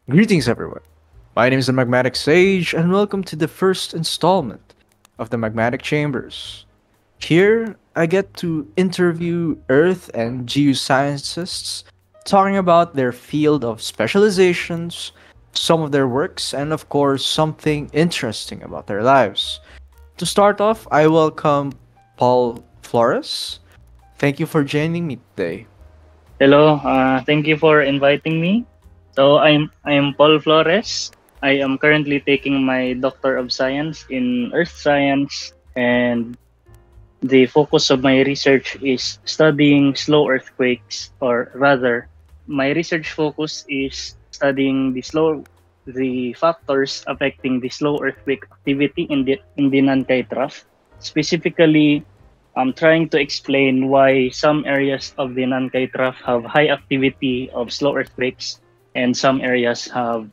Greetings, everyone. My name is the Magmatic Sage, and welcome to the first installment of the Magmatic Chambers. Here, I get to interview Earth and geoscientists, talking about their field of specializations, some of their works, and of course, something interesting about their lives. To start off, I welcome Paul Flores. Thank you for joining me today. Hello, thank you for inviting me. So I'm Paul Flores. I am currently taking my Doctor of Science in Earth Science, and the focus of my research is studying slow earthquakes, or rather, my research focus is studying the factors affecting the slow earthquake activity in the Nankai Trough. Specifically, I'm trying to explain why some areas of the Nankai Trough have high activity of slow earthquakes and some areas have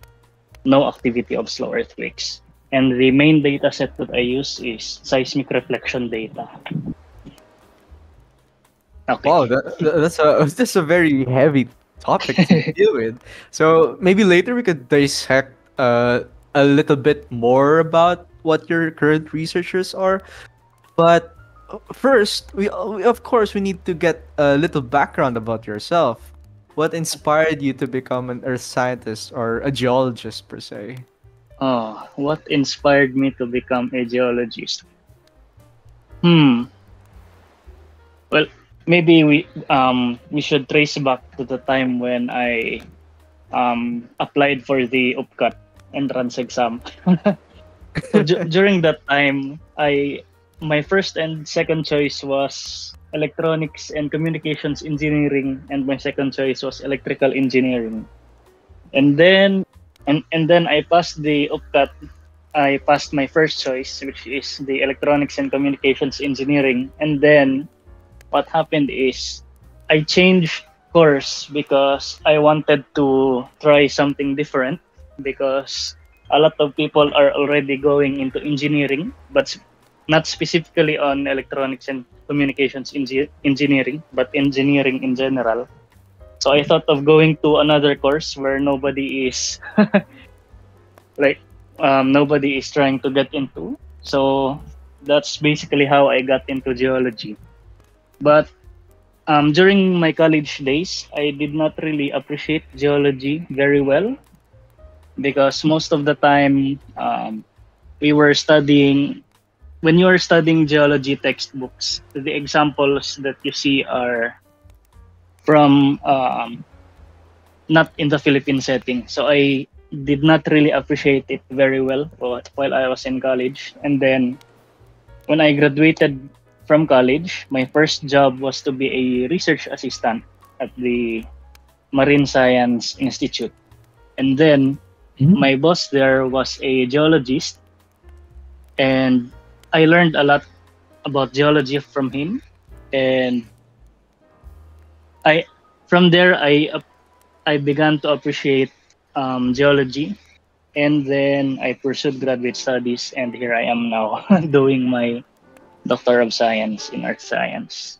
no activity of slow earthquakes. And the main data set that I use is seismic reflection data. Okay. Wow, that's a that's a very heavy topic to deal with. So maybe later we could dissect a little bit more about what your current researchers are. But first, of course we need to get a little background about yourself. What inspired you to become an earth scientist or a geologist per se? What inspired me to become a geologist? Hmm. Well, maybe we should trace back to the time when I applied for the UPCAT entrance exam. During that time, I my first and second choice was electronics and communications engineering, and my second choice was electrical engineering. And then I passed the UPCAT. I passed my first choice, which is the electronics and communications engineering. And then what happened is I changed course because I wanted to try something different, because a lot of people are already going into engineering, but not specifically on electronics and communications engineering, but engineering in general. So I thought of going to another course where like nobody is trying to get into. So that's basically how I got into geology. But during my college days, I did not really appreciate geology very well, because most of the time we were studying when you are studying geology textbooks, the examples that you see are from not in the Philippine setting. So I did not really appreciate it very well while I was in college. And then when I graduated from college, my first job was to be a research assistant at the Marine Science Institute. And then Mhm. my boss there was a geologist, and I learned a lot about geology from him. And I from there I began to appreciate geology, and then I pursued graduate studies, and here I am now doing my Doctor of Science in Earth Science.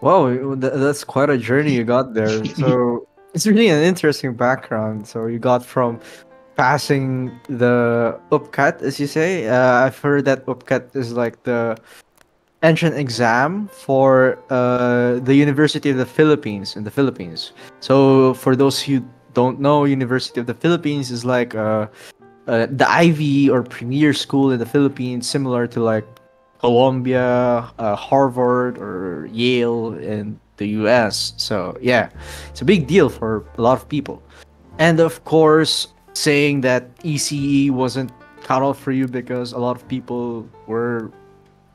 Wow, that's quite a journey you got there. So it's really an interesting background. So you got from passing the UPCAT, as you say. I've heard that UPCAT is like the entrance exam for the University of the Philippines in the Philippines. So for those who don't know, University of the Philippines is like the Ivy or premier school in the Philippines, similar to like Columbia, Harvard, or Yale in the US. So yeah, it's a big deal for a lot of people. And of course, saying that ECE wasn't cut off for you because a lot of people were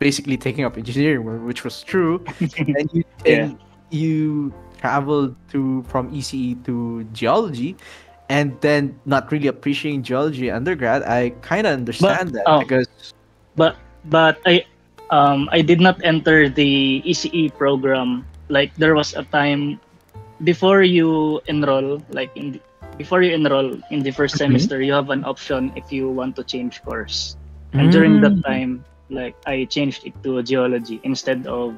basically taking up engineering, which was true, and you Yeah. and you traveled to from ECE to geology, and then not really appreciating geology undergrad. I kind of But understand that because but I did not enter the ECE program. Like, there was a time before you enroll, before you enroll in the first Mhm. semester, you have an option if you want to change course. And during that Mm, time, like, I changed it to geology instead of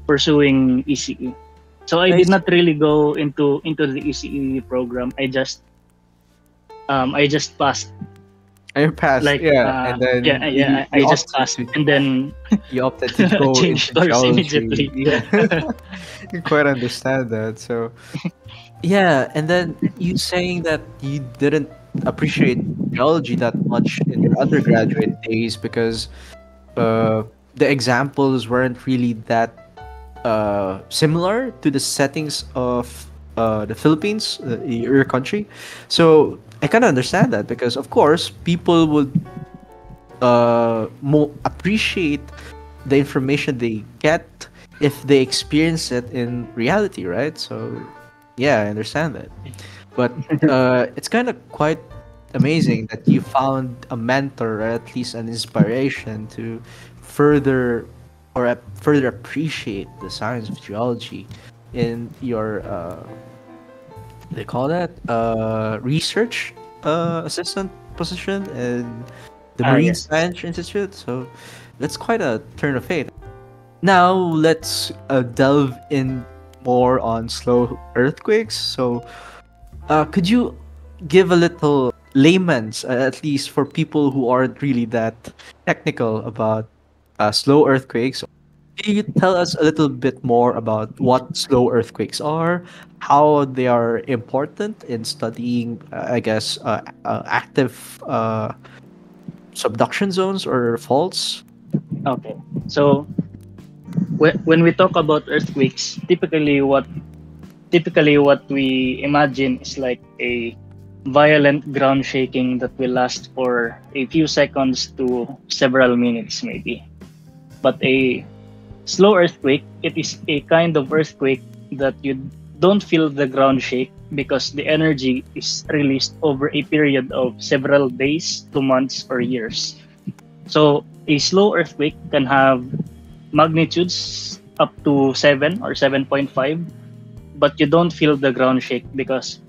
pursuing ECE. So I I did see. not really go into the ECE program. I just I just passed. And you passed, Like, yeah, and then I just passed, and then you opted to go changed into course geology. immediately. Yeah, you quite understand that. So yeah, and then you saying that you didn't appreciate geology that much in your undergraduate days because uh, the examples weren't really that similar to the settings of the Philippines, your country. So I kind of understand that because, of course, people would more appreciate the information they get if they experience it in reality, right? So yeah, I understand that. But it's kind of quite amazing that you found a mentor or at least an inspiration to further further appreciate the science of geology in your they call that research assistant position in the Ah, Marine yes. Science Institute. So that's quite a turn of fate. Now let's delve in more on slow earthquakes. So could you give a little layman's, at least for people who aren't really that technical about slow earthquakes? Can you tell us a little bit more about what slow earthquakes are, how they are important in studying, I guess, active subduction zones or faults? Okay. So when we talk about earthquakes, typically what we imagine is like a violent ground shaking that will last for a few seconds to several minutes maybe. But a slow earthquake, it is a kind of earthquake that you don't feel the ground shake because the energy is released over a period of several days to months or years. So a slow earthquake can have magnitudes up to 7 or 7.5, but you don't feel the ground shake because,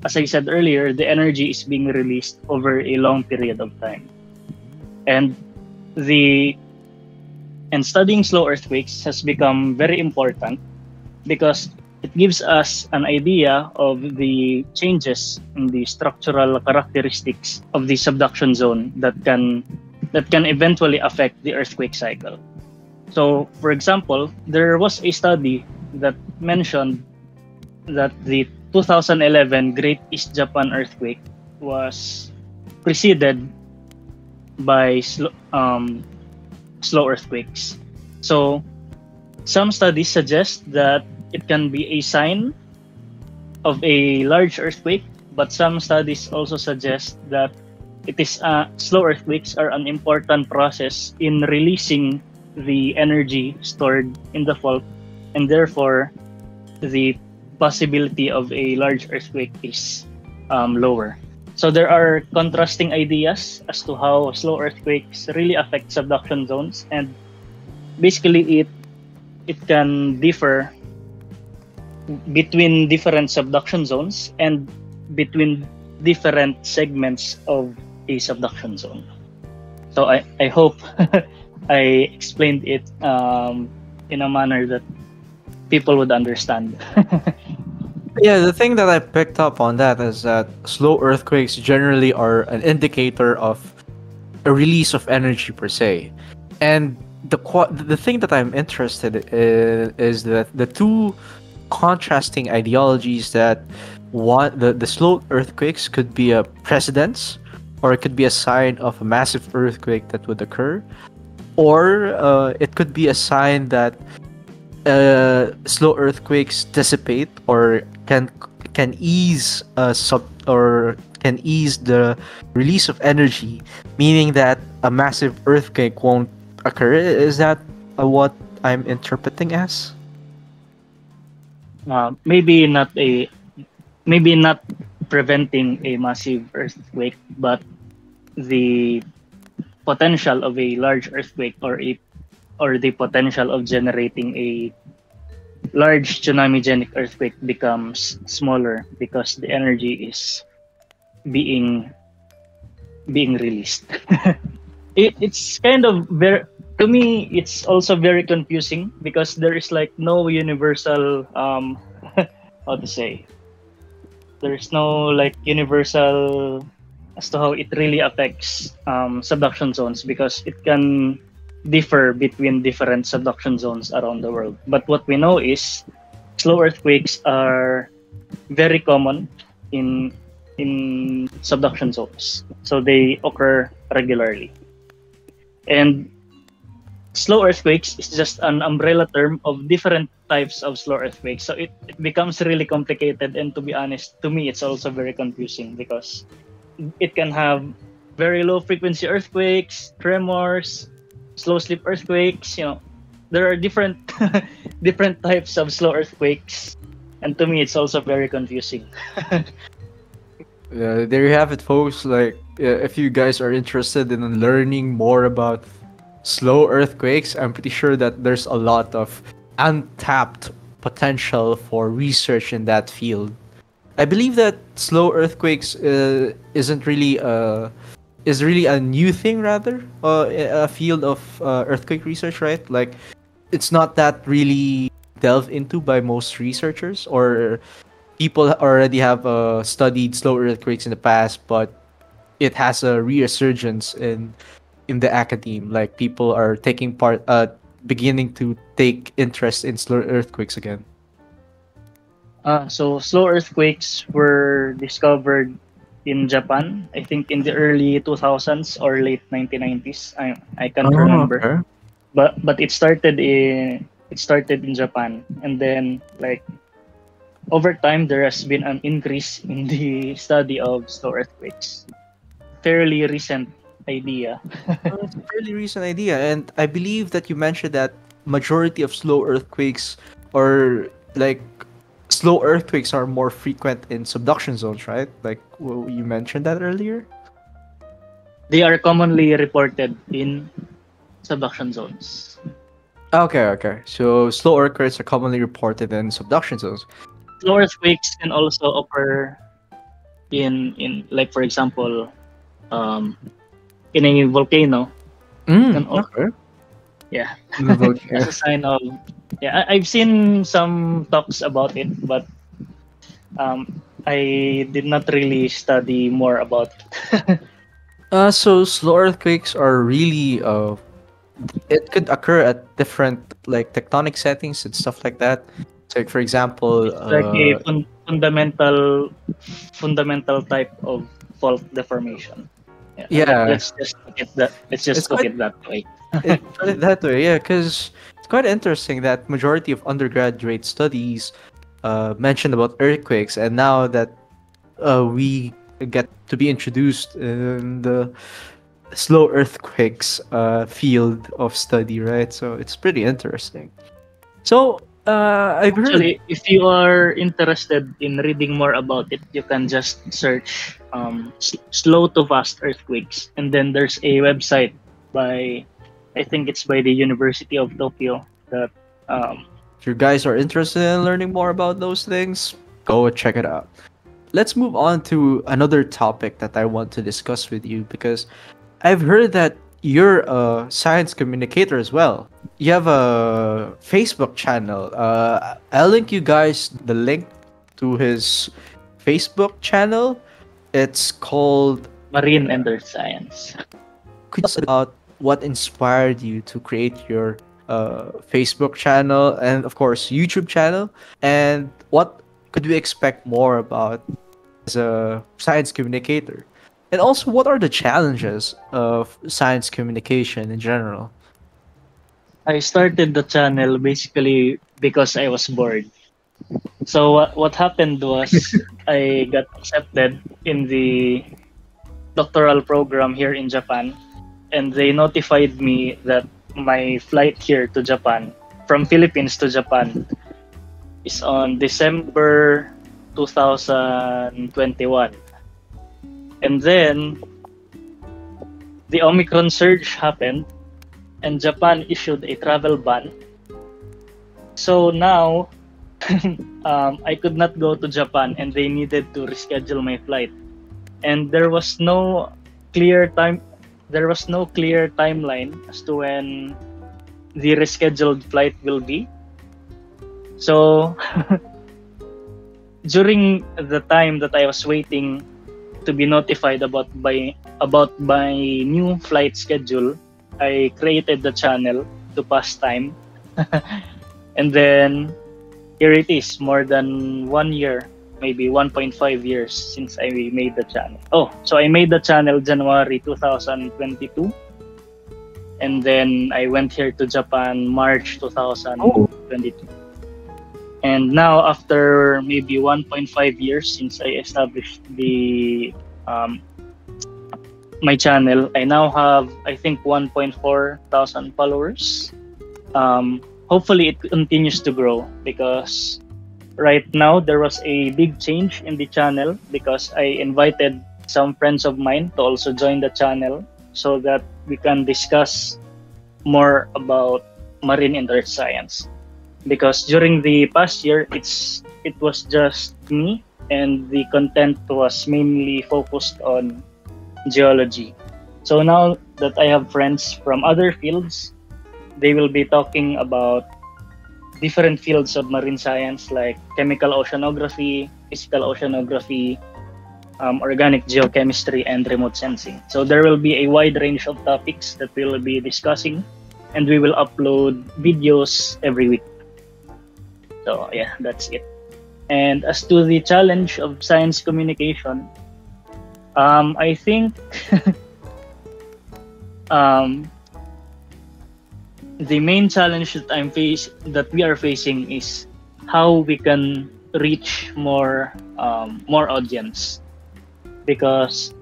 as I said earlier, the energy is being released over a long period of time. And the and studying slow earthquakes has become very important because it gives us an idea of the changes in the structural characteristics of the subduction zone that can eventually affect the earthquake cycle. So, for example, there was a study that mentioned that the 2011 Great East Japan earthquake was preceded by slow earthquakes. So, some studies suggest that it can be a sign of a large earthquake, but some studies also suggest that it is slow earthquakes are an important process in releasing the energy stored in the fault, and therefore the possibility of a large earthquake is lower. So there are contrasting ideas as to how slow earthquakes really affect subduction zones, and basically it can differ between different subduction zones and between different segments of a subduction zone. So I hope I explained it in a manner that people would understand. Yeah, the thing that I picked up on that is that slow earthquakes generally are an indicator of a release of energy per se. And the thing that I'm interested in is that the two contrasting ideologies that one the slow earthquakes could be a precedence or it could be a sign of a massive earthquake that would occur, or it could be a sign that slow earthquakes dissipate or can ease can ease the release of energy, meaning that a massive earthquake won't occur. Is that what I'm interpreting as? uh, maybe not a maybe not preventing a massive earthquake, but the potential of a large earthquake or the potential of generating a large tsunami-genic earthquake becomes smaller because the energy is being being released. It's kind of very to me it's also very confusing because there is like no universal how to say there's no like universal as to how it really affects subduction zones, because it can differ between different subduction zones around the world. But what we know is slow earthquakes are very common in subduction zones, so they occur regularly. And slow earthquakes is just an umbrella term of different types of slow earthquakes. So it becomes really complicated, and to be honest, to me, it's also very confusing because it can have very low frequency earthquakes, tremors, slow slip earthquakes. There are different different types of slow earthquakes, and to me, it's also very confusing. There you have it, folks. Like, if you guys are interested in learning more about slow earthquakes, I'm pretty sure that there's a lot of untapped potential for research in that field. I believe that slow earthquakes isn't really is really a new thing, rather, a field of earthquake research, right? Like, it's not that really delved into by most researchers, or people already have studied slow earthquakes in the past, but it has a resurgence in the academe. Like, people are taking part, beginning to take interest in slow earthquakes again. So slow earthquakes were discovered in Japan, I think in the early 2000s or late 1990s. I can't Oh, remember, okay. but it started in Japan, and then like over time there has been an increase in the study of slow earthquakes. Fairly recent idea. It's a fairly recent idea, and I believe that you mentioned that majority of slow earthquakes, or like slow earthquakes, are more frequent in subduction zones, right? Like, well, you mentioned that earlier. They are commonly reported in subduction zones. Okay, okay. So slow earthquakes are commonly reported in subduction zones. Slow earthquakes can also occur in like for example, um, in a volcano. Can Okay. Yeah, In the as volcano. a sign of, yeah. I've seen some talks about it, but I did not really study more about it. So slow earthquakes are really it could occur at different like tectonic settings and stuff like that. So, for example, It's like a fundamental type of fault deformation. Yeah, yeah, let's just look at that. Let's it's just look quite at that way. put it that way, yeah, because it's quite interesting that majority of undergraduate studies mentioned about earthquakes, and now that we get to be introduced in the slow earthquakes field of study, right? So it's pretty interesting. So I've heard. Actually, if you are interested in reading more about it, you can just search slow to fast earthquakes, and then there's a website by, I think it's by the University of Tokyo, that um, If you guys are interested in learning more about those things, go check it out. Let's move on to another topic that I want to discuss with you, because I've heard that you're a science communicator as well. You have a Facebook channel. I'll link you guys the link to his Facebook channel. It's called. Marine and Earth Science. Could you tell us about what inspired you to create your Facebook channel and, of course, YouTube channel? And what could we expect more about as a science communicator? And also, what are the challenges of science communication in general? I started the channel basically because I was bored. So what happened was I got accepted in the doctoral program here in Japan, and they notified me that my flight here to Japan, from Philippines to Japan, is on December 2021. And then the Omicron surge happened, and Japan issued a travel ban. So now I could not go to Japan, and they needed to reschedule my flight. And there was no clear timeline as to when the rescheduled flight will be. So during the time that I was waiting to be notified about my new flight schedule, I created the channel to pass time. And then here it is, more than 1 year, maybe 1.5 years since I made the channel. Oh, so I made the channel January 2022, and then I went here to Japan March Oh, 2022. And now, after maybe 1.5 years since I established the my channel, I now have, I think, 1.4 thousand followers. Hopefully, it continues to grow, because right now there was a big change in the channel, because I invited some friends of mine to also join the channel so that we can discuss more about marine and earth science. Because during the past year, it was just me, and the content was mainly focused on geology. So now that I have friends from other fields, they will be talking about different fields of marine science, like chemical oceanography, physical oceanography, organic geochemistry, and remote sensing. So there will be a wide range of topics that we will be discussing, and we will upload videos every week. So yeah, that's it. And as to the challenge of science communication, I think um, the main challenge that we are facing is how we can reach more audience, because,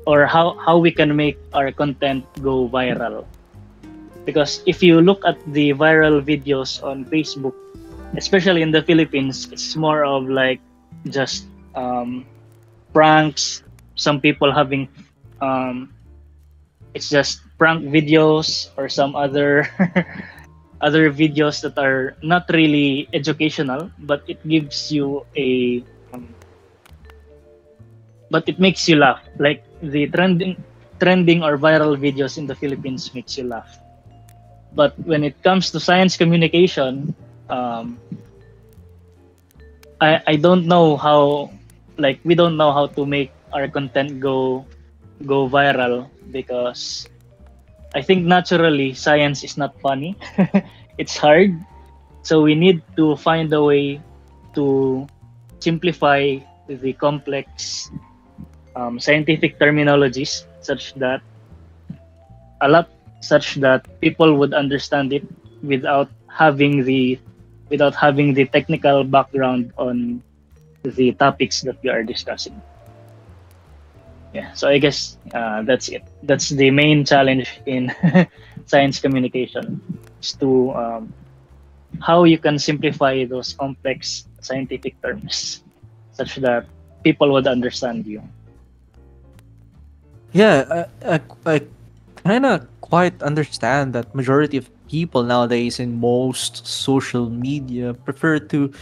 or how we can make our content go viral. Because if you look at the viral videos on Facebook, especially in the Philippines, it's more of like just pranks. Some people having it's just prank videos, or some other other videos that are not really educational, but it gives you but it makes you laugh. Like the trending or viral videos in the Philippines makes you laugh. But when it comes to science communication, I don't know how, like, we don't know how to make our content go viral, because I think naturally science is not funny. It's hard. So we need to find a way to simplify the complex scientific terminologies, such that people would understand it without having the technical background on the topics that we are discussing. Yeah, so I guess that's it. That's the main challenge in science communication, is to how you can simplify those complex scientific terms such that people would understand you. yeah, I kind of quite understand that majority of people nowadays in most social media prefer to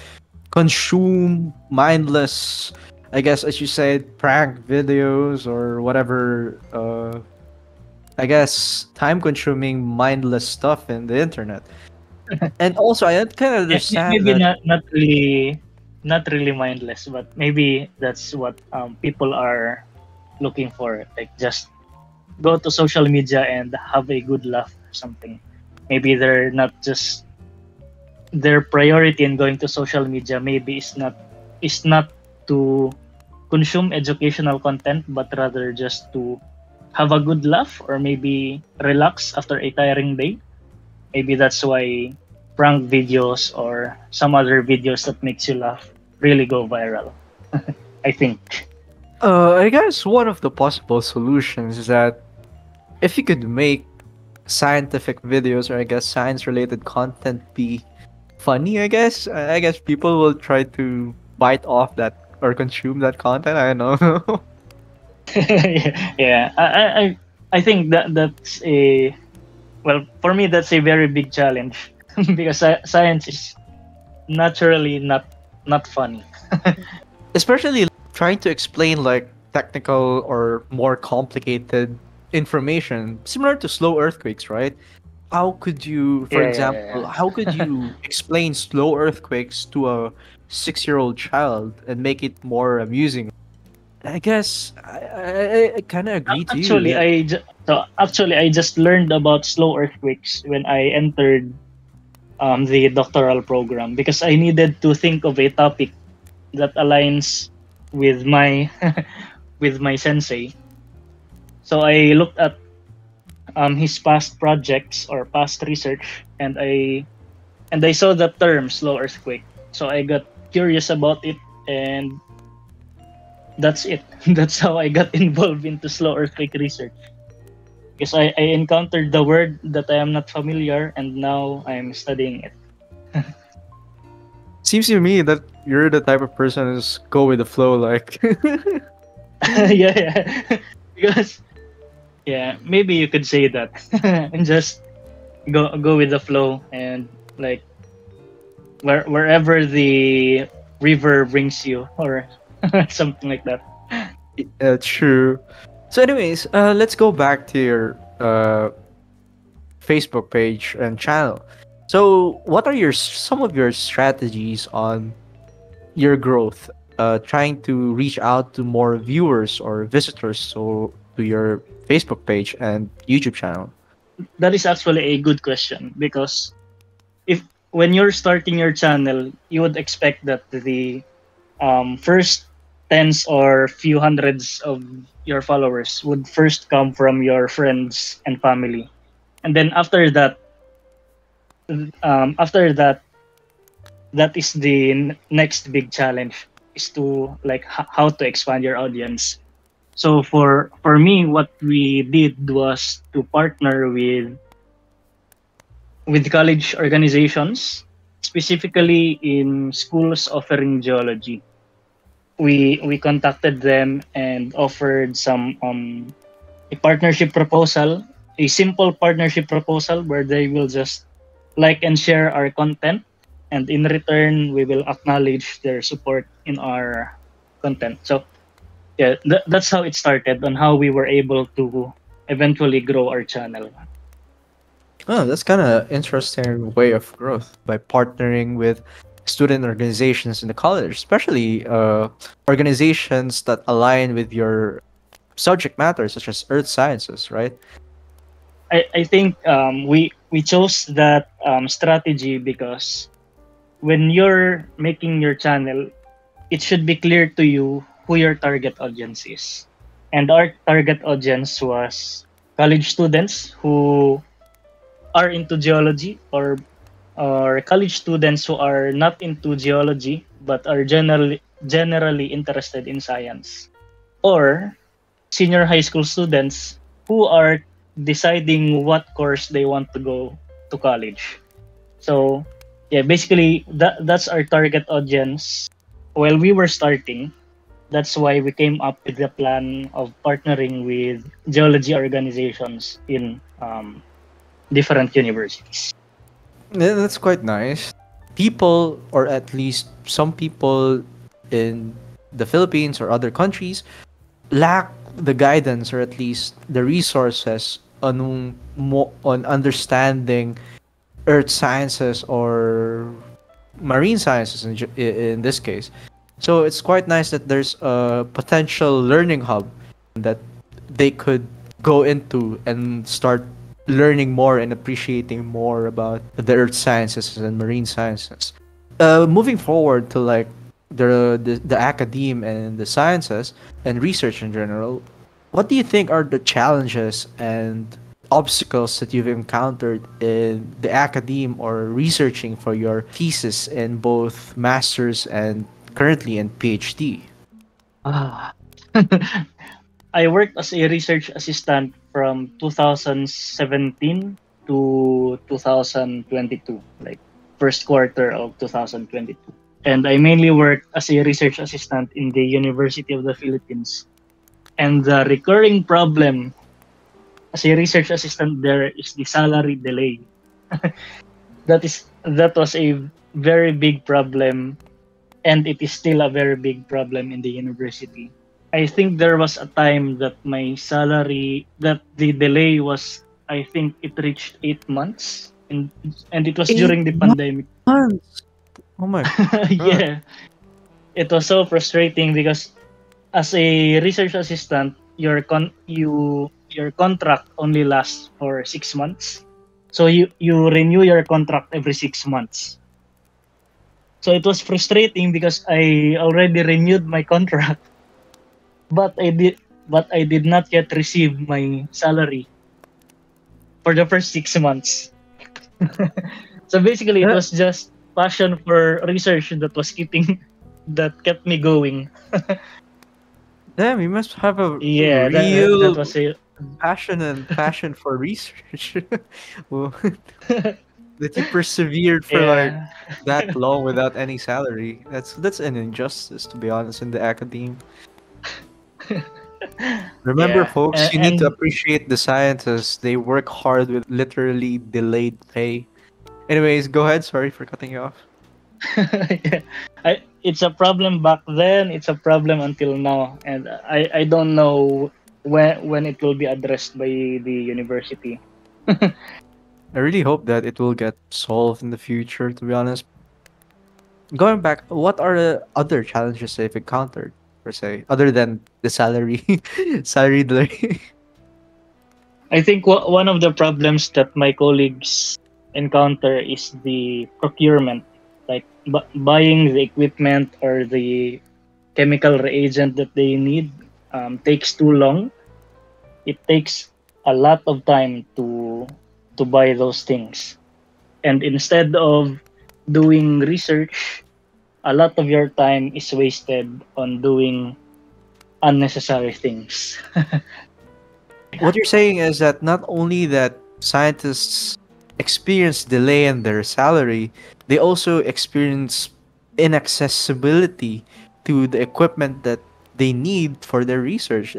consume mindless, I guess, as you said, prank videos or whatever. I guess time-consuming, mindless stuff in the internet. And also, I kind of Yeah, understand maybe that. not really mindless, but maybe that's what people are looking for. Like, just go to social media and have a good laugh or something. Maybe they're not just their priority in going to social media. Maybe is not to consume educational content, but rather just to have a good laugh, or maybe relax after a tiring day. Maybe that's why prank videos or some other videos that makes you laugh really go viral, I think. I guess one of the possible solutions is that if you could make scientific videos, or I guess science-related content, be funny, I guess people will try to bite off that or consume that content. I don't know. Yeah, I think that's a, well, for me that's a very big challenge because science is naturally not funny. Especially trying to explain like technical or more complicated information similar to slow earthquakes, right? How could you, for example, Yeah. how could you explain slow earthquakes to a 6-year-old child and make it more amusing? I guess I kind of agree to you Actually, that. I just learned about slow earthquakes when I entered the doctoral program because I needed to think of a topic that aligns with my with my sensei. So I looked at his past projects or past research, and I saw the term slow earthquake. So I got curious about it, and that's it. That's how I got involved into slow earthquake research. Because I encountered the word that I am not familiar, and now I'm studying it. Seems to me that you're the type of person who's go with the flow, like. Yeah, yeah. Because yeah, maybe you could say that, and just go with the flow, and like wherever the river brings you, or something like that. True. So, anyways, let's go back to your Facebook page and channel. So, what are your some of your strategies on your growth? Trying to reach out to more viewers or visitors so to your Facebook page and YouTube channel. That is actually a good question because if when you're starting your channel, you would expect that the first tens or few hundreds of your followers would first come from your friends and family, and then after that, that is the next big challenge is to like how to expand your audience. So for me, what we did was to partner with college organizations, specifically in schools offering geology. We contacted them and offered some a partnership proposal, a simple partnership proposal where they will just like and share our content, and in return we will acknowledge their support in our content. So yeah, that's how it started on how we were able to eventually grow our channel. Oh, that's kind of interesting way of growth by partnering with student organizations in the college, especially organizations that align with your subject matter, such as earth sciences, right? I think we chose that strategy because when you're making your channel, it should be clear to you who your target audience is. And our target audience was college students who are into geology, or college students who are not into geology but are generally interested in science, or senior high school students who are deciding what course they want to go to college. So yeah, basically that's our target audience. While we were starting, that's why we came up with the plan of partnering with geology organizations in different universities. Yeah, that's quite nice. People, or at least some people in the Philippines or other countries, lack the guidance or at least the resources on understanding earth sciences or marine sciences in this case. So it's quite nice that there's a potential learning hub that they could go into and start learning more and appreciating more about the earth sciences and marine sciences. Moving forward to like the academe and the sciences and research in general, what do you think are the challenges and obstacles that you've encountered in the academe or researching for your thesis in both masters and currently in PhD? Ah. I worked as a research assistant from 2017 to 2022, like first quarter of 2022. And I mainly worked as a research assistant in the University of the Philippines. And the recurring problem as a research assistant there is the salary delay. That was a very big problem, and it is still a very big problem in the university. I think there was a time that my salary, that the delay was, I think it reached 8 months, and it was Eight during the pandemic. months. Oh my god. Yeah, it was so frustrating because as a research assistant, your contract only lasts for 6 months. So you renew your contract every 6 months. So it was frustrating because I already renewed my contract, but I did not yet receive my salary for the first 6 months. So basically, it Yeah, was just passion for research that was keeping that kept me going. damn, you must have a Yeah, that real was it. passion for research. Well, that you persevered for like Yeah, that long without any salary. That's an injustice, to be honest, in the academe. Remember, yeah, folks, you need to and appreciate the scientists. They work hard with literally delayed pay. Anyways, go ahead. Sorry for cutting you off. yeah, it's a problem back then. It's a problem until now, and I don't know when it will be addressed by the university. I really hope that it will get solved in the future, to be honest. Going back, what are the other challenges they've encountered, per se, other than the salary, salary delay? I think one of the problems that my colleagues encounter is the procurement, like buying the equipment or the chemical reagent that they need takes too long. It takes a lot of time to buy those things, and instead of doing research, a lot of your time is wasted on doing unnecessary things. What you're saying is that not only that scientists experience delay in their salary, they also experience inaccessibility to the equipment that they need for their research.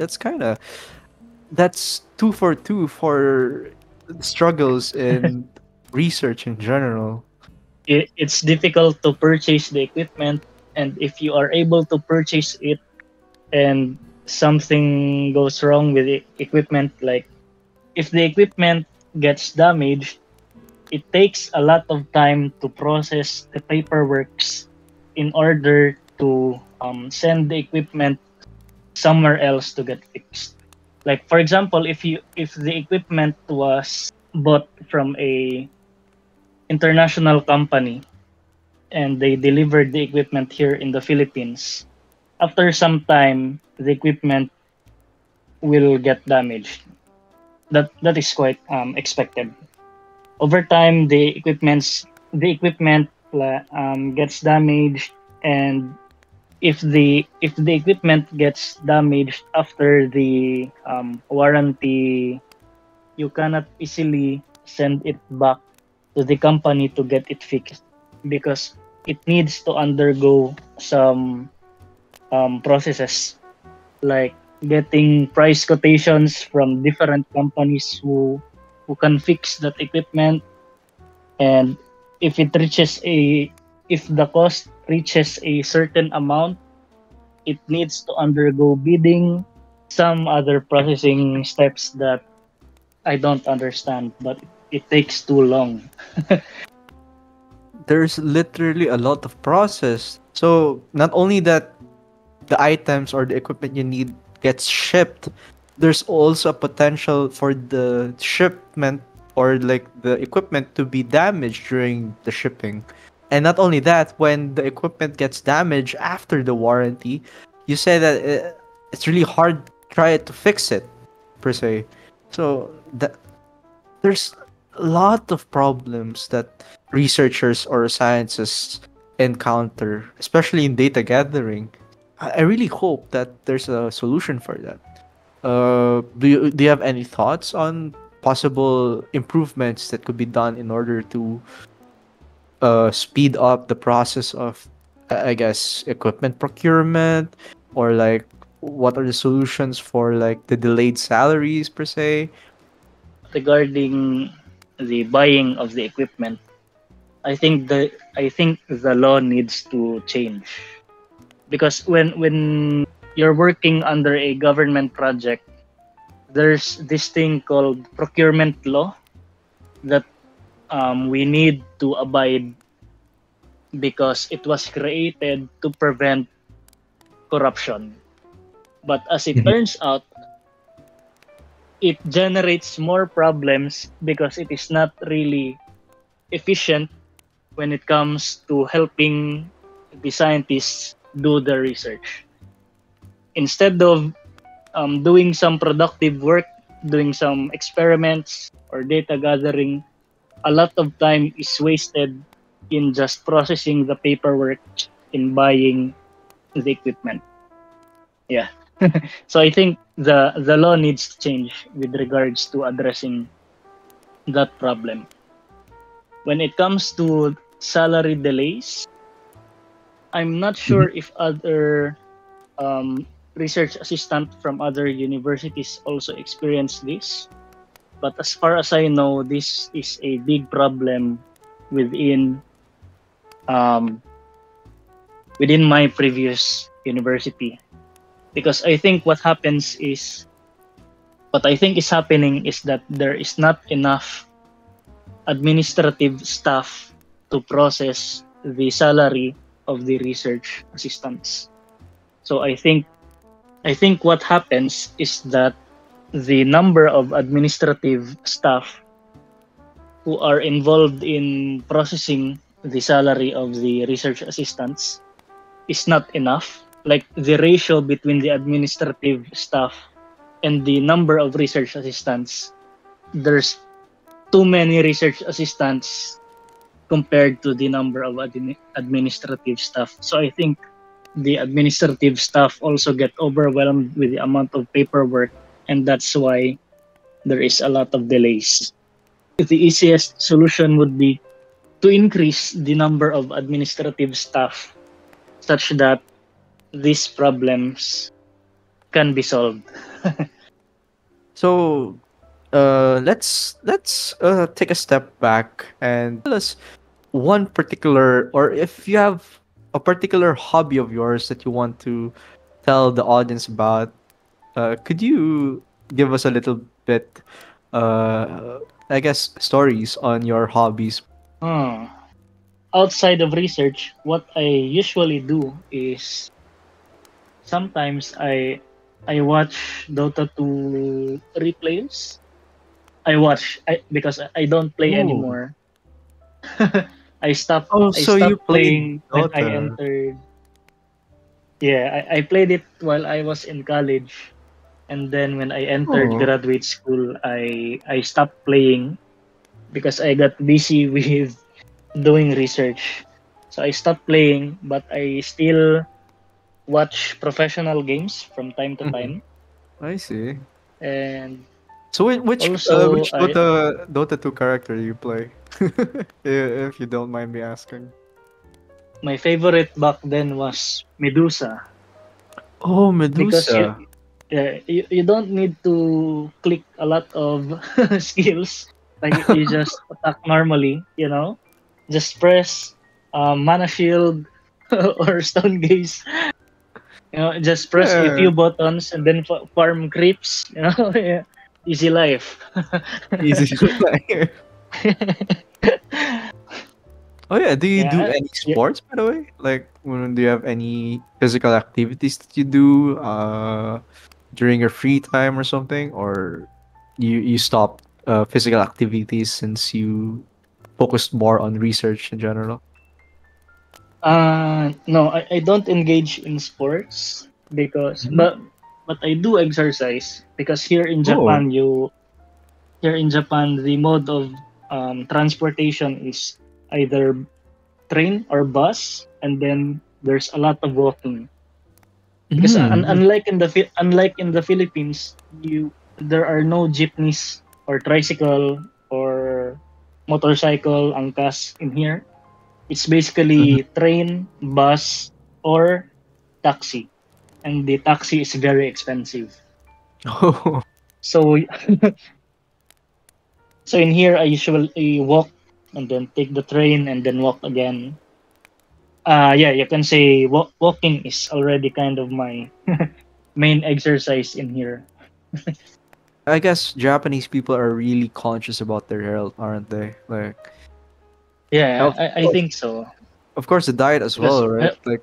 That's two for two for struggles in research in general. It's difficult to purchase the equipment, and if you are able to purchase it and something goes wrong with the equipment, like if the equipment gets damaged, it takes a lot of time to process the paperworks in order to send the equipment somewhere else to get fixed. Like for example, if the equipment was bought from a international company and they delivered the equipment here in the Philippines, after some time the equipment will get damaged. That is quite expected. Over time, the equipment gets damaged, and if the equipment gets damaged after the warranty, you cannot easily send it back to the company to get it fixed because it needs to undergo some processes like getting price quotations from different companies who can fix that equipment, and if it reaches a if the cost reaches a certain amount, it needs to undergo bidding, some other processing steps that I don't understand, but it takes too long. There's literally a lot of process. So not only that the items or the equipment you need gets shipped, there's also a potential for the shipment or like the equipment to be damaged during the shipping. And not only that, when the equipment gets damaged after the warranty, you say that it's really hard to try to fix it per se. So that there's a lot of problems that researchers or scientists encounter, especially in data gathering. I really hope that there's a solution for that. Do you have any thoughts on possible improvements that could be done in order to speed up the process of, I guess, equipment procurement, or like what are the solutions for like the delayed salaries per se? Regarding the buying of the equipment, I think the law needs to change because when you're working under a government project, there's this thing called procurement law that we need to abide because it was created to prevent corruption. But as it Mhm. turns out, it generates more problems because it is not really efficient when it comes to helping the scientists do the research. Instead of doing some productive work, doing some experiments or data gathering, a lot of time is wasted in just processing the paperwork, in buying the equipment. Yeah. So I think the law needs to change with regards to addressing that problem. When it comes to salary delays, I'm not Mhm. sure if other um, research assistant from other universities also experience this. But as far as I know, this is a big problem within um, within my previous university. Because I think what I think is happening is that there is not enough administrative staff to process the salary of the research assistants. So I think what happens is that the number of administrative staff who are involved in processing the salary of the research assistants is not enough. Like the ratio between the administrative staff and the number of research assistants, there's too many research assistants compared to the number of administrative staff. So I think the administrative staff also get overwhelmed with the amount of paperwork, and that's why there is a lot of delays. The easiest solution would be to increase the number of administrative staff such that these problems can be solved. So, let's take a step back and tell us one particular, or if you have a particular hobby of yours that you want to tell the audience about. Could you give us a little bit, I guess, stories on your hobbies? Hmm. Outside of research, what I usually do is sometimes I watch Dota 2 replays. Because I don't play Oh, anymore. oh, I so you stopped played playing when I Dota? entered. Yeah, I played it while I was in college, and then when I entered Oh, graduate school, I stopped playing because I got busy with doing research. So I stopped playing, but I still watch professional games from time to mhm, time, I see. and So also which Dota 2 character do you play? If you don't mind me asking. my favorite back then was Medusa Oh, because Medusa. you don't need to click a lot of skills. Like you just attack normally, just press mana shield or stone gaze. Just press a Yeah, few buttons and then farm creeps. Yeah. Easy life. easy to play. Oh yeah, do you do Yeah, any yeah. sports by the way? Like, do you have any physical activities that you do during your free time or something, or you stopped physical activities since you focused more on research in general? No, I don't engage in sports because Mhm. but I do exercise because Oh. here in Japan the mode of transportation is either train or bus, and then there's a lot of walking because Mhm. unlike in the Philippines, you there are no jeepneys or tricycle or motorcycle angkas in here. It's Mhm. basically train, bus, or taxi, and the taxi is very expensive. Oh. So so in here I usually walk and then take the train and then walk again. Yeah, you can say walking is already kind of my main exercise in here. I guess Japanese people are really conscious about their health, aren't they? Like, Yeah, of I course, think so of course, the diet as because well, right? Like,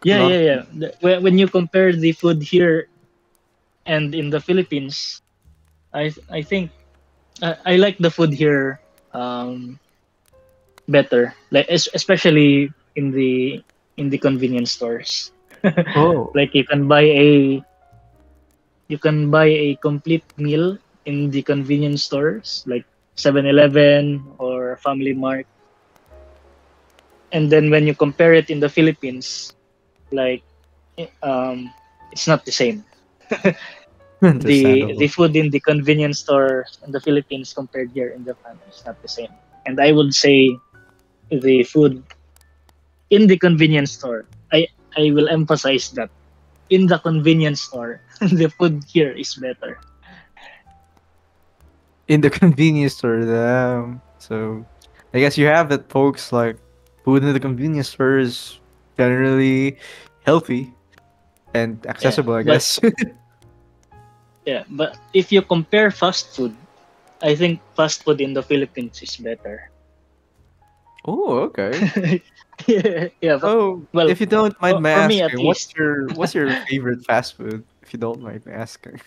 Yeah, lot yeah, of yeah. When you compare the food here and in the Philippines, I think I like the food here um, better. Like especially in the convenience stores. oh, Like you can buy a complete meal in the convenience stores like 7-Eleven or Family Mart, and then when you compare it in the Philippines, like it's not the same. The understandable. food in the convenience store in the Philippines compared here in Japan is not the same. And I would say the food in the convenience store, I will emphasize that in the convenience store, the food here is better. In the convenience store, so I guess you have that, folks. Like food in the convenience store is generally healthy and Yeah, accessible, I but guess. but if you compare fast food, I think fast food in the Philippines is better. Oh, okay. Yeah, yeah. Oh, Well, if you don't mind my for me at asking, least, what's your favorite fast food? If you don't mind me asking.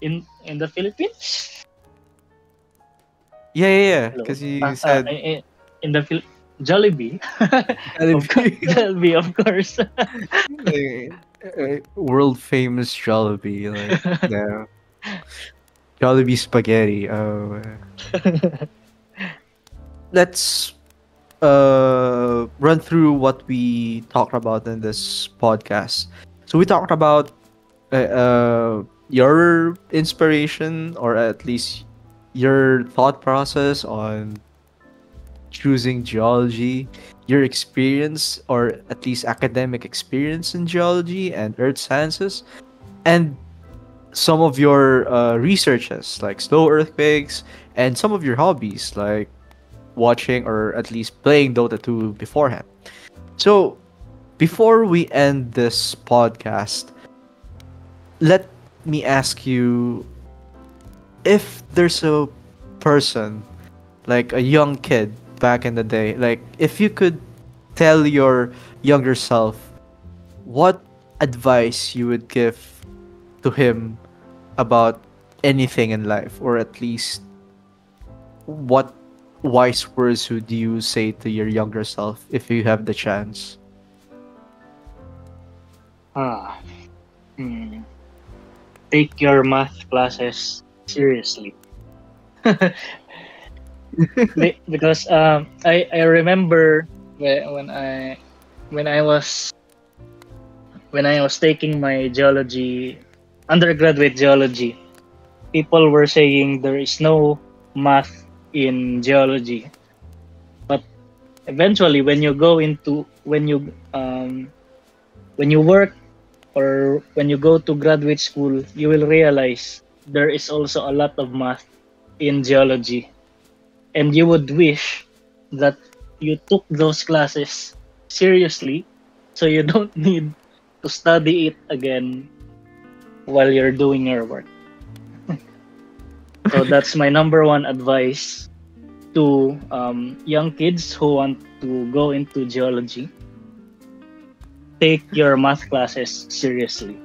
in the Philippines. Yeah, yeah, yeah. Hello. Because you said In the Jollibee, of course, Jollibee, Jollibee, of course. world famous Jollibee, like the Jollibee spaghetti. Oh, let's run through what we talked about in this podcast. So we talked about your inspiration, or at least your thought process on choosing geology, your experience, or at least academic experience in geology and earth sciences, and some of your researches like slow earthquakes, and some of your hobbies like watching or at least playing Dota 2 beforehand. So, before we end this podcast, let me ask you, if there's a person, like a young kid back in the day, like if you could tell your younger self what advice you would give to him about anything in life, or at least what wise words would you say to your younger self if you have the chance? Ah, hmm. Take your math classes seriously. Because I remember when when I was when I was taking my geology undergraduate geology, people were saying there is no math in geology. But eventually, when you work or when you go to graduate school, you will realize there is also a lot of math in geology, and you would wish that you took those classes seriously, so you don't need to study it again while you're doing your work. So that's my number one advice to young kids who want to go into geology. Take your math classes seriously.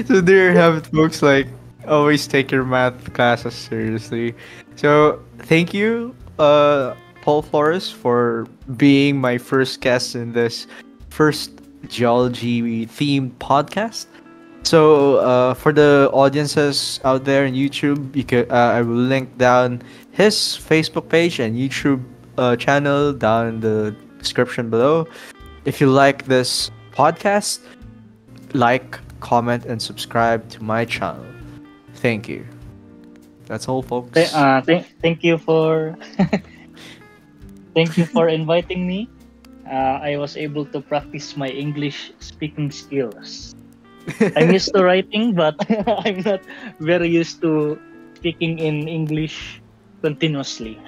So there you have it, folks. Like, always take your math classes seriously. So thank you, Paul Flores, for being my first guest in this first geology themed podcast. So for the audiences out there in YouTube, you could I will link down his Facebook page and YouTube channel down in the description below. If you like this podcast, like, comment, and subscribe to my channel. Thank you. That's all, folks. Thank you for thank you for inviting me. I was able to practice my English speaking skills. I'm used to writing, but I'm not very used to speaking in English continuously.